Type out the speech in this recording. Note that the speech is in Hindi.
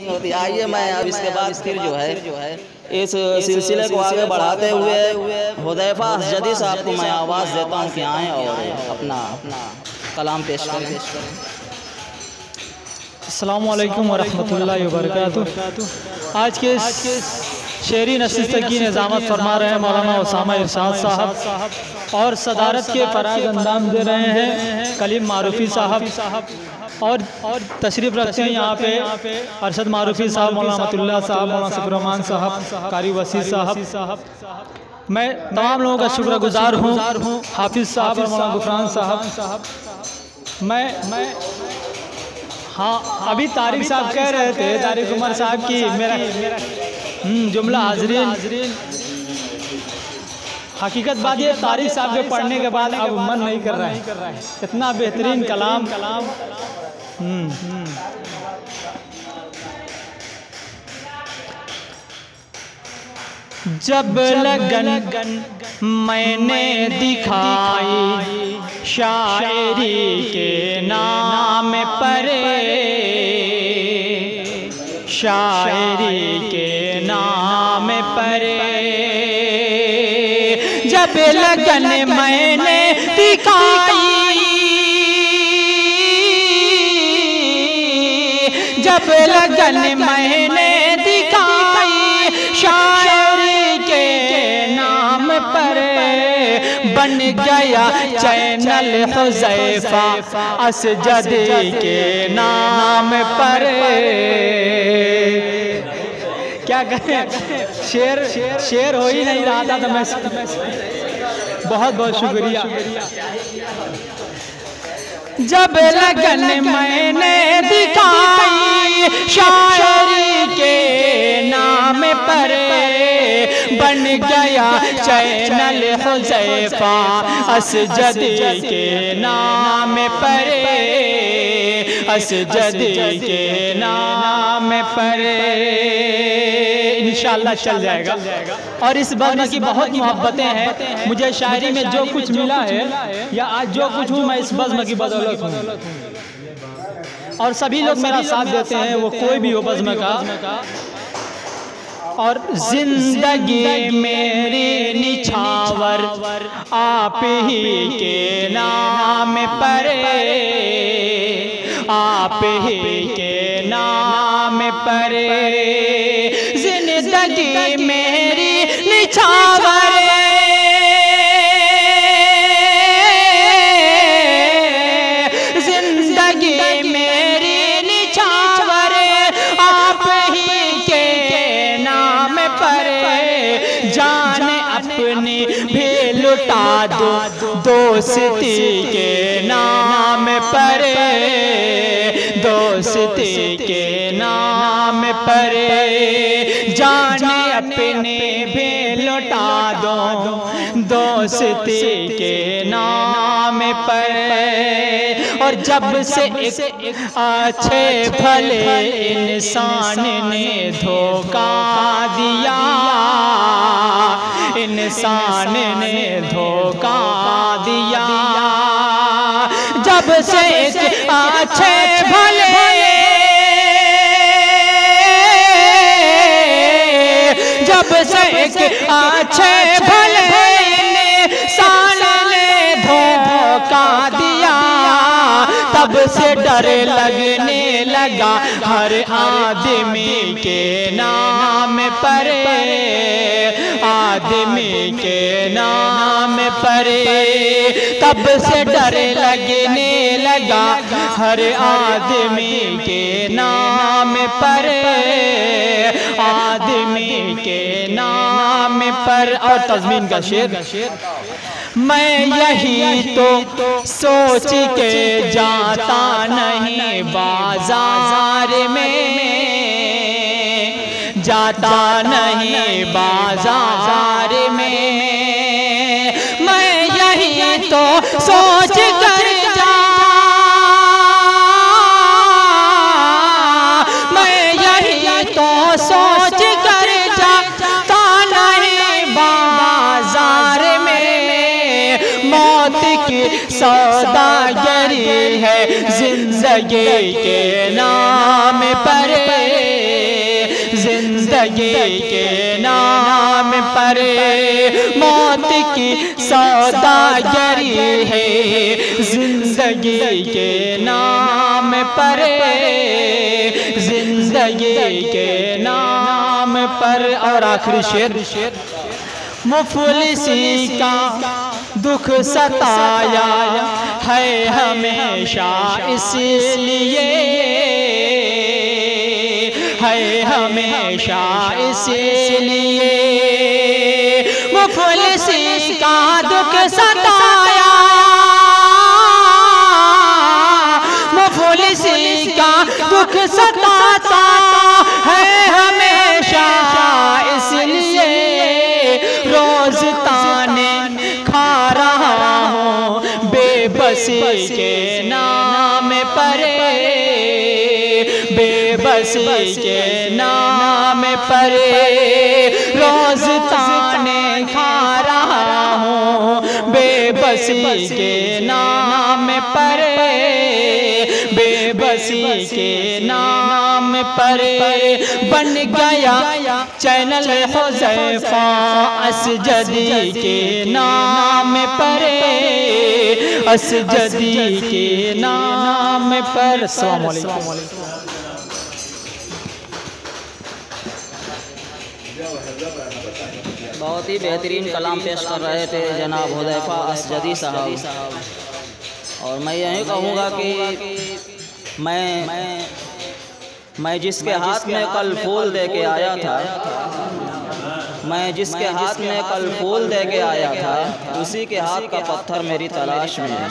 होती। आइए मैं अब इसके बाद फिर जो है इस सिलसिले को आगे बढ़ाते हुए हुदैफा असजदी साहब को मैं आवाज़ देता हूँ कि आएँ और अपना कलाम पेश करें। अस्सलामु अलैकुम वरहमतुल्लाहि वबरकातुह। आज के शेरी नशिस्त की निज़ामत फरमा रहे हैं मौलाना उसामा इरशाद साहब और सदारत के फराज़ अंजाम दे रहे हैं कलीम मारूफी साहब और तशरीफ़ रखते हैं यहाँ पे अरशद मारूफी साहब, मौलाना अहमदुल्लाह साहब, मौलाना सफरुरहमान साहब, कारी वसी साहब। मैं तमाम लोगों का शुक्रगुजार हूँ, हाफिज़ साहब और मौलाना गुफरान साहब। मैं हाँ, अभी तारिक साहब कह रहे थे, तारिक उमर साहब की मेरा जुमला हाज़रीन, हकीकत बात ये तारिक साहब के पढ़ने के बाद अब मन नहीं कर रहा है। इतना बेहतरीन कलाम। जब लगन मैंने दिखाई शायरी के नाम पर, शायरी के नाम पर, जब लगन मैंने दिखाई, जब लगन मैंने दिखाई शायरी के नाम पर, बन गया चैनल हुज़ैफा असजदी के नाम पर। क्या करें, शेर हो ही नहीं रहा था तो मैं बहुत बहुत शुक्रिया। जब लगन मैंने दिखाई शायरी के नाम पर, बन गया चैनल हुज़ैफा असजदी के नाम पर, असजदी के नाम पर। इंशाअल्लाह चल जाएगा। और इस बज़्म की बहुत मोहब्बतें हैं। मुझे शायरी में जो कुछ मिला है या आज जो कुछ हूँ मैं इस बज़्म की बदौलत हूँ। और सभी लोग मेरा साथ देते हैं, वो कोई भी हो बज़्म का। और जिंदगी मेरी निछावर आप ही के नाम पर, आप ही के नाम पर, जिंदगी मेरी निछावर, जिंदगी मेरी निछावर आप ही के नाम पर, जान अपनी भी लुटा दो दोस्ती के नाम पर, दोस्ती के नाम पर, जान अपने भी लुटा दो दोस्ती के नाम पर। और जब से एक अच्छे भले इंसान ने धोखा दिया, इंसान ने धोखा दिया, जब से एक अच्छे भले, जब से एक अच्छे भले इंसान ने धोखा दिया, तब से डर लगने लगा हर आदमी के नाम पर, आदमी के नाम पर, तब से डर लगने लगा हर आदमी के नाम पर, आदमी के नाम पर। और तज़मीन का शेर, मैं यही तो सोच के जाता नहीं बाजार में, जाता नहीं बाजार में, मैं यही तो सोच कर जा, मैं यही तो सोच कर जाता नहीं बाजार में, मौत की सौदागरी है जिंदगी के नाम पर, जिंदगी के नाम पर मौत की सौदागरी है, जिंदगी के नाम पर, जिंदगी के नाम पर। और आखिरी शेर, मुफलिसी का दुख सताया है हमेशा, इसलिए है हमेशा, इसलिए मुफलिसी का दुख सताया, मुफलिसी का दुख सताता है हमेशा, इसलिए रोज ताने खा रहा हूँ बेबसी के नाम पर, बेबसी के नाम पर रोज ताने खा रहा हूँ बेबसी के नाम पर, बेबसी के नाम पर। बन गया चैनल हुज़ैफा असजदी के नाम पर, असजदी के नाम पर। अस्सलाम वालेकुम। बहुत ही बेहतरीन कलाम पेश कर रहे थे जनाब हुज़ैफा असजदी साहब। और मैं यही कहूँगा कि मैं जिसके हाथ में कल फूल दे के आया था, मैं जिसके हाथ में कल फूल दे के आया था, उसी के हाथ का पत्थर मेरी तलाश में है।